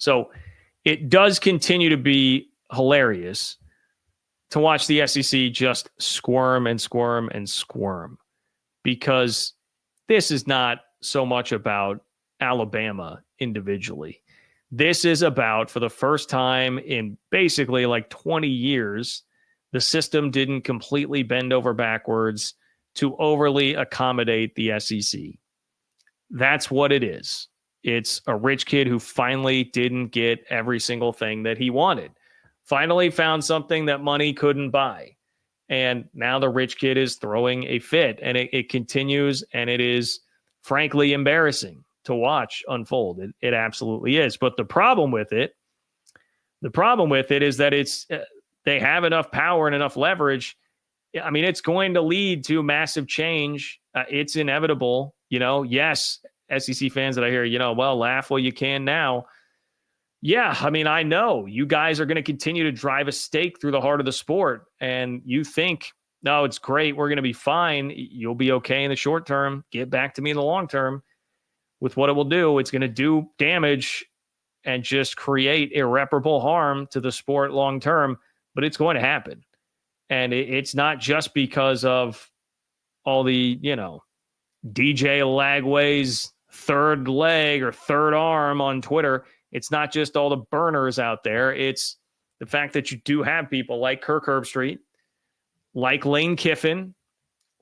So it does continue to be hilarious to watch the SEC just squirm and squirm and squirm, because this is not so much about Alabama individually. This is about, for the first time in basically like 20 years, the system didn't completely bend over backwards to overly accommodate the SEC. That's what it is. It's a rich kid who finally didn't get every single thing that he wanted. Finally found something that money couldn't buy. And now the rich kid is throwing a fit, and it continues, and it is frankly embarrassing to watch unfold. It absolutely is. But the problem with it is that they have enough power and enough leverage. I mean, it's going to lead to massive change. It's inevitable. Yes, SEC fans that I hear, well, laugh while you can now. Yeah, I mean, I know you guys are going to continue to drive a stake through the heart of the sport, and you think, no, it's great, we're going to be fine, you'll be okay in the short term, get back to me in the long term. With what it will do, it's going to do damage and just create irreparable harm to the sport long term, but it's going to happen. And it's not just because of all the, DJ Lagway's third leg or third arm on Twitter. It's not just all the burners out there. It's the fact that you do have people like Kirk Herbstreit, like Lane Kiffin,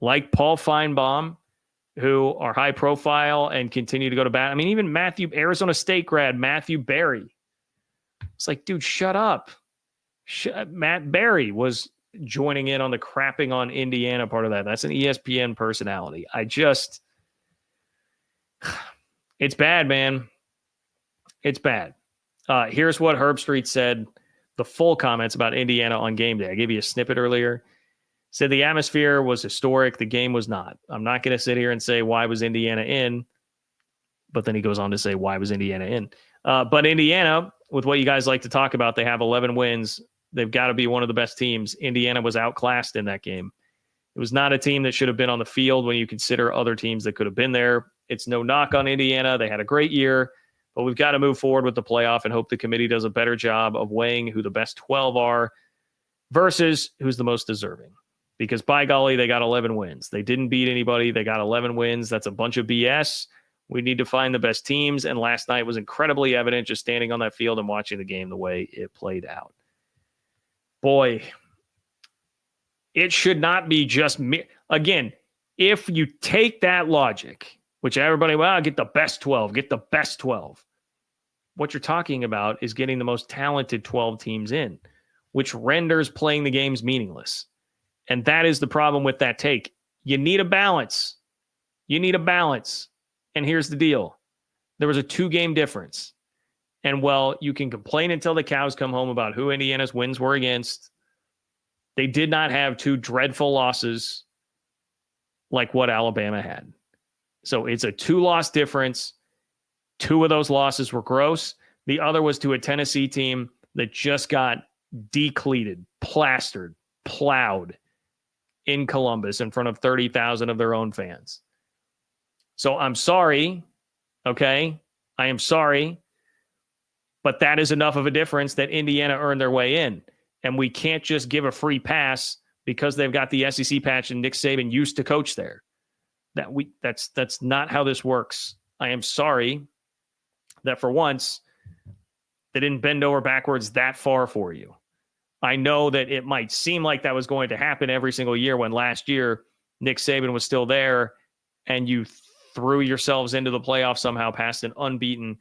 like Paul Feinbaum, who are high profile and continue to go to bat. I mean, even Arizona State grad Matthew Berry. It's like, dude, shut up. Matt Berry was joining in on the crapping on Indiana part of that. That's an ESPN personality. It's bad, man. It's bad. Here's what Herbstreit said, the full comments about Indiana on game day. I gave you a snippet earlier. Said the atmosphere was historic. The game was not. I'm not going to sit here and say why was Indiana in, but then he goes on to say why was Indiana in. But Indiana, with what you guys like to talk about, they have 11 wins. They've got to be one of the best teams. Indiana was outclassed in that game. It was not a team that should have been on the field when you consider other teams that could have been there. It's no knock on Indiana. They had a great year. But we've got to move forward with the playoff and hope the committee does a better job of weighing who the best 12 are versus who's the most deserving. Because by golly, they got 11 wins. They didn't beat anybody. They got 11 wins. That's a bunch of BS. We need to find the best teams. And last night was incredibly evident just standing on that field and watching the game the way it played out. Boy, it should not be just me. Again, if you take that logic, which everybody, get the best 12, get the best 12. What you're talking about is getting the most talented 12 teams in, which renders playing the games meaningless. And that is the problem with that take. You need a balance. And here's the deal. There was a 2-game difference. And well, you can complain until the cows come home about who Indiana's wins were against. They did not have 2 dreadful losses like what Alabama had. So it's a 2-loss difference. 2 of those losses were gross. The other was to a Tennessee team that just got decleated, plastered, plowed in Columbus in front of 30,000 of their own fans. So I'm sorry, okay? I am sorry, but that is enough of a difference that Indiana earned their way in. And we can't just give a free pass because they've got the SEC patch and Nick Saban used to coach there. That's not how this works. I am sorry that for once they didn't bend over backwards that far for you. I know that it might seem like that was going to happen every single year when last year Nick Saban was still there and you threw yourselves into the playoffs somehow past an unbeaten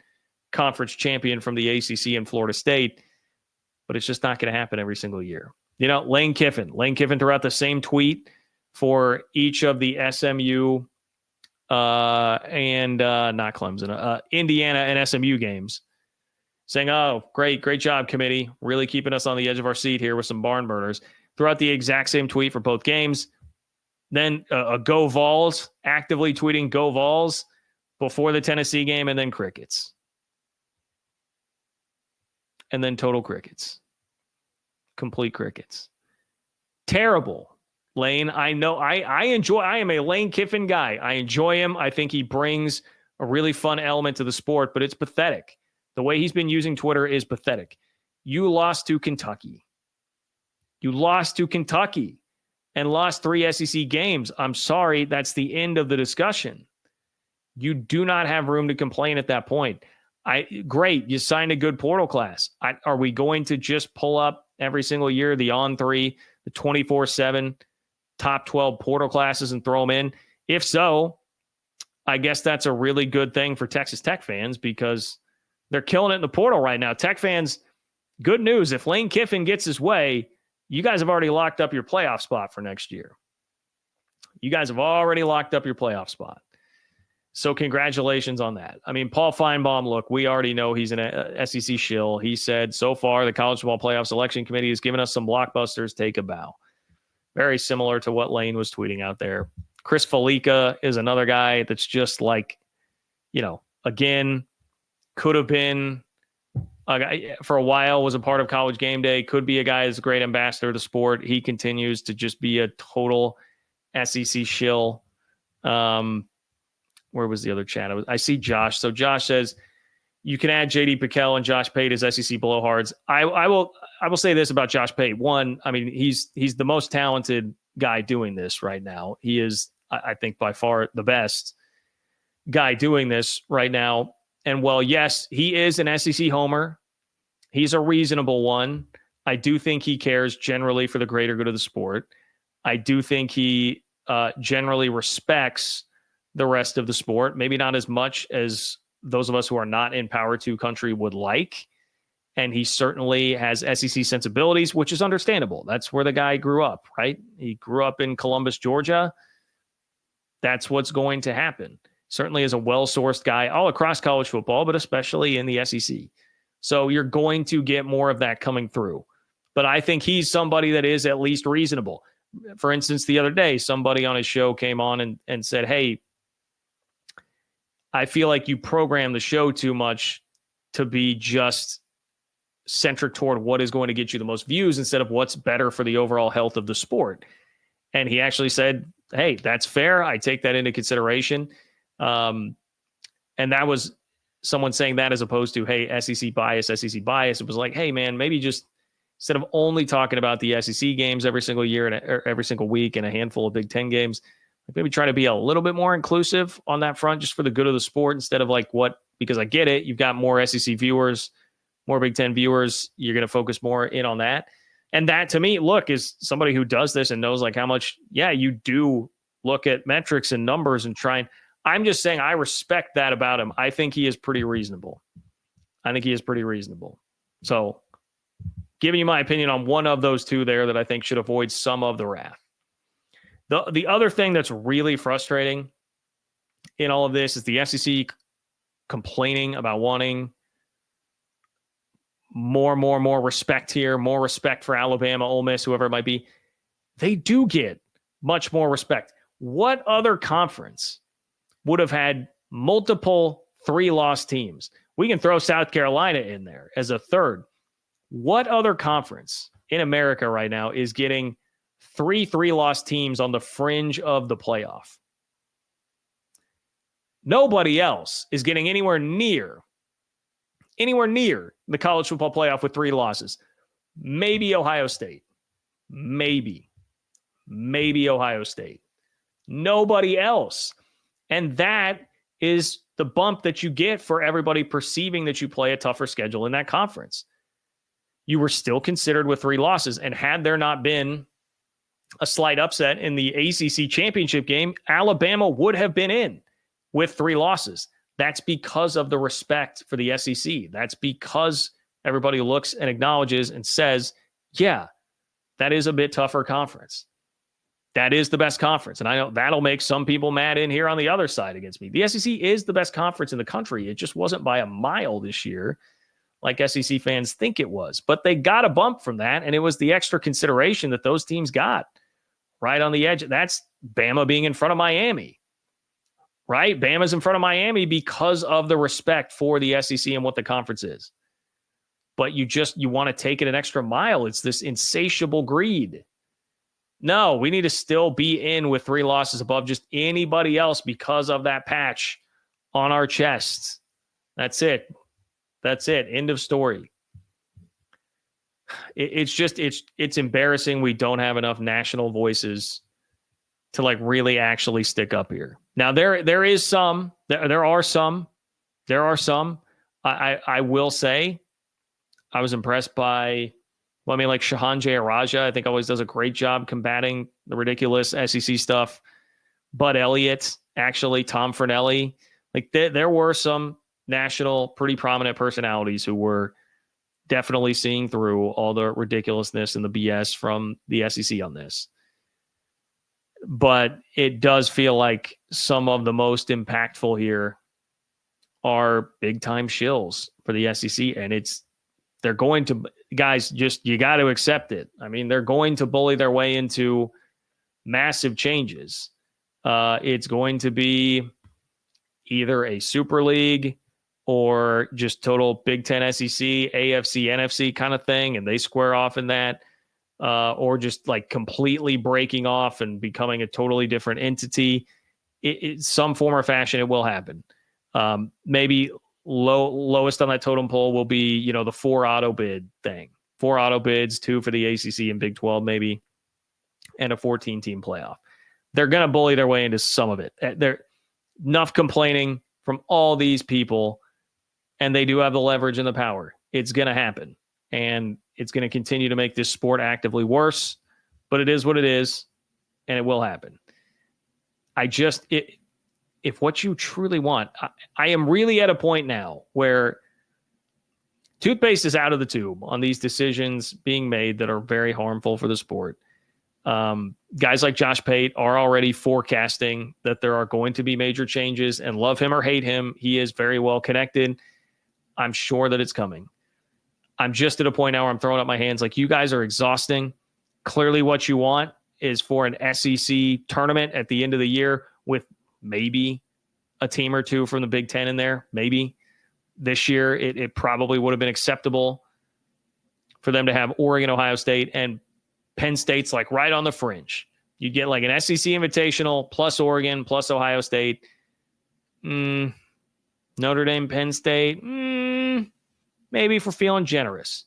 conference champion from the ACC in Florida State. But it's just not going to happen every single year. Lane Kiffin threw out the same tweet for each of the SMU and not Clemson, Indiana and SMU games, saying, oh, great job, committee. Really keeping us on the edge of our seat here with some barn burners. Threw out the exact same tweet for both games. Then a Go Vols, actively tweeting Go Vols before the Tennessee game, and then crickets. And then total crickets. Complete crickets. Terrible. Lane, I know. I am a Lane Kiffin guy. I enjoy him. I think he brings a really fun element to the sport, but it's pathetic The way he's been using Twitter is pathetic. You lost to Kentucky. You lost to Kentucky and lost 3 SEC games. I'm sorry, that's the end of the discussion. You do not have room to complain at that point. Great, you signed a good portal class. Are we going to just pull up every single year the on-3, the 24/7 top 12 portal classes and throw them in? If so, I guess that's a really good thing for Texas Tech fans because they're killing it in the portal right now. Tech fans, good news. If Lane Kiffin gets his way, you guys have already locked up your playoff spot for next year. You guys have already locked up your playoff spot. So congratulations on that. I mean, Paul Feinbaum, look, we already know he's an SEC shill. He said, so far, the College Football Playoff Selection Committee has given us some blockbusters. Take a bow. Very similar to what Lane was tweeting out there. Chris Felica is another guy that's just like, again, could have been a guy for a while, was a part of College Game Day, could be a guy that's a great ambassador of the sport. He continues to just be a total SEC shill. Where was the other chat? I see Josh. So Josh says, you can add J.D. Pickell and Josh Pate as SEC blowhards. I will say this about Josh Pate. One, I mean, he's the most talented guy doing this right now. He is, I think, by far the best guy doing this right now. And while, yes, he is an SEC homer, he's a reasonable one. I do think he cares generally for the greater good of the sport. I do think he generally respects the rest of the sport, maybe not as much as those of us who are not in Power 2 country would like. And he certainly has SEC sensibilities, which is understandable. That's where the guy grew up, right? He grew up in Columbus, Georgia. That's what's going to happen. Certainly is a well-sourced guy all across college football, but especially in the SEC. So you're going to get more of that coming through. But I think he's somebody that is at least reasonable. For instance, the other day, somebody on his show came on and said, hey, I feel like you program the show too much to be just centric toward what is going to get you the most views instead of what's better for the overall health of the sport. And he actually said, hey, that's fair. I take that into consideration. And that was someone saying that as opposed to, hey, SEC bias. It was like, hey, man, maybe just instead of only talking about the SEC games every single year or every single week and a handful of Big Ten games, maybe try to be a little bit more inclusive on that front just for the good of the sport instead of because I get it, you've got more SEC viewers, more Big Ten viewers, you're going to focus more in on that. And that to me, look, is somebody who does this and knows how much, you do look at metrics and numbers and I'm just saying I respect that about him. I think he is pretty reasonable. So giving you my opinion on one of those two there that I think should avoid some of the wrath. The other thing that's really frustrating in all of this is the SEC complaining about wanting more respect here, more respect for Alabama, Ole Miss, whoever it might be. They do get much more respect. What other conference would have had multiple 3-loss teams? We can throw South Carolina in there as a third. What other conference in America right now is getting 3-loss teams on the fringe of the playoff? Nobody else is getting anywhere near the college football playoff with 3 losses. Maybe Ohio State. Maybe Ohio State. Nobody else. And that is the bump that you get for everybody perceiving that you play a tougher schedule in that conference. You were still considered with 3 losses. And had there not been a slight upset in the ACC championship game, Alabama would have been in with 3 losses. That's because of the respect for the SEC. That's because everybody looks and acknowledges and says, yeah, that is a bit tougher conference. That is the best conference. And I know that'll make some people mad in here on the other side against me. The SEC is the best conference in the country. It just wasn't by a mile this year like SEC fans think it was. But they got a bump from that, and it was the extra consideration that those teams got right on the edge. That's Bama being in front of Miami, right? Bama's in front of Miami because of the respect for the SEC and what the conference is. But you want to take it an extra mile. It's this insatiable greed. No, we need to still be in with 3 losses above just anybody else because of that patch on our chests. That's it. That's it. End of story. It's embarrassing we don't have enough national voices to like really actually stick up here. Now there are some. I will say I was impressed by, well, I mean, like Shahan Jayaraja, I think always does a great job combating the ridiculous SEC stuff. Bud Elliott, actually, Tom Fernelli. Like there were some national, pretty prominent personalities who were definitely seeing through all the ridiculousness and the BS from the SEC on this. But it does feel like some of the most impactful here are big time shills for the SEC. And they're going to, guys, just, you got to accept it. I mean, they're going to bully their way into massive changes. It's going to be either a Super League or just total Big Ten, SEC, AFC, NFC kind of thing, and they square off in that, or just like completely breaking off and becoming a totally different entity. Some form or fashion, it will happen. Maybe lowest on that totem pole will be, the 4 auto bid thing. 4 auto bids, 2 for the ACC and Big 12 maybe, and a 14-team playoff. They're going to bully their way into some of it. They're enough complaining from all these people, and they do have the leverage and the power. It's going to happen, and it's going to continue to make this sport actively worse, but it is what it is, and it will happen. If what you truly want, I am really at a point now where toothpaste is out of the tube on these decisions being made that are very harmful for the sport. Guys like Josh Pate are already forecasting that there are going to be major changes, and love him or hate him, he is very well connected. I'm sure that it's coming. I'm just at a point now where I'm throwing up my hands like, you guys are exhausting. Clearly what you want is for an SEC tournament at the end of the year with maybe a team or two from the Big Ten in there. Maybe this year it probably would have been acceptable for them to have Oregon, Ohio State, and Penn State's like right on the fringe. You get like an SEC Invitational plus Oregon plus Ohio State. Notre Dame, Penn State. Maybe if we're feeling generous.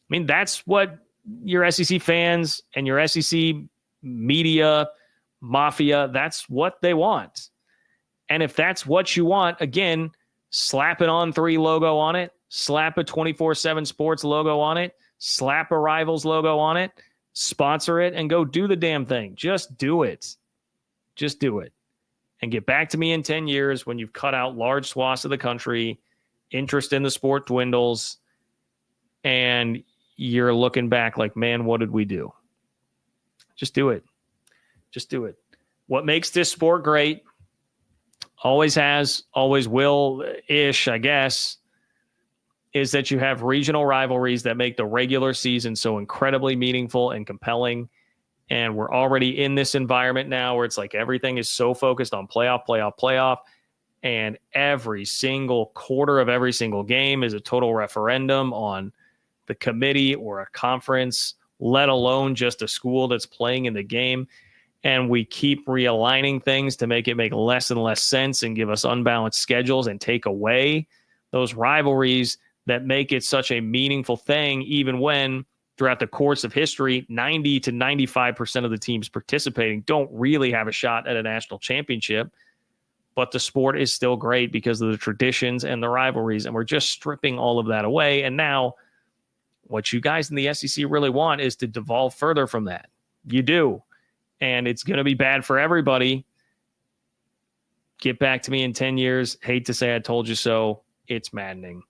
I mean, that's what your SEC fans and your SEC media mafia, that's what they want. And if that's what you want, again, slap an On 3 logo on it, slap a 24/7 Sports logo on it, slap a Rivals logo on it, sponsor it, and go do the damn thing. Just do it. Just do it. And get back to me in 10 years when you've cut out large swaths of the country, interest in the sport dwindles, and you're looking back like, man, what did we do? Just do it. Just do it. What makes this sport great, always has, always will-ish, I guess, is that you have regional rivalries that make the regular season so incredibly meaningful and compelling. And we're already in this environment now where it's like everything is so focused on playoff. And every single quarter of every single game is a total referendum on the committee or a conference, let alone just a school that's playing in the game. And we keep realigning things to make it make less and less sense and give us unbalanced schedules and take away those rivalries that make it such a meaningful thing, even when throughout the course of history, 90 to 95% of the teams participating don't really have a shot at a national championship. But the sport is still great because of the traditions and the rivalries. And we're just stripping all of that away. And now what you guys in the SEC really want is to devolve further from that. You do. And it's going to be bad for everybody. Get back to me in 10 years. Hate to say I told you so. It's maddening.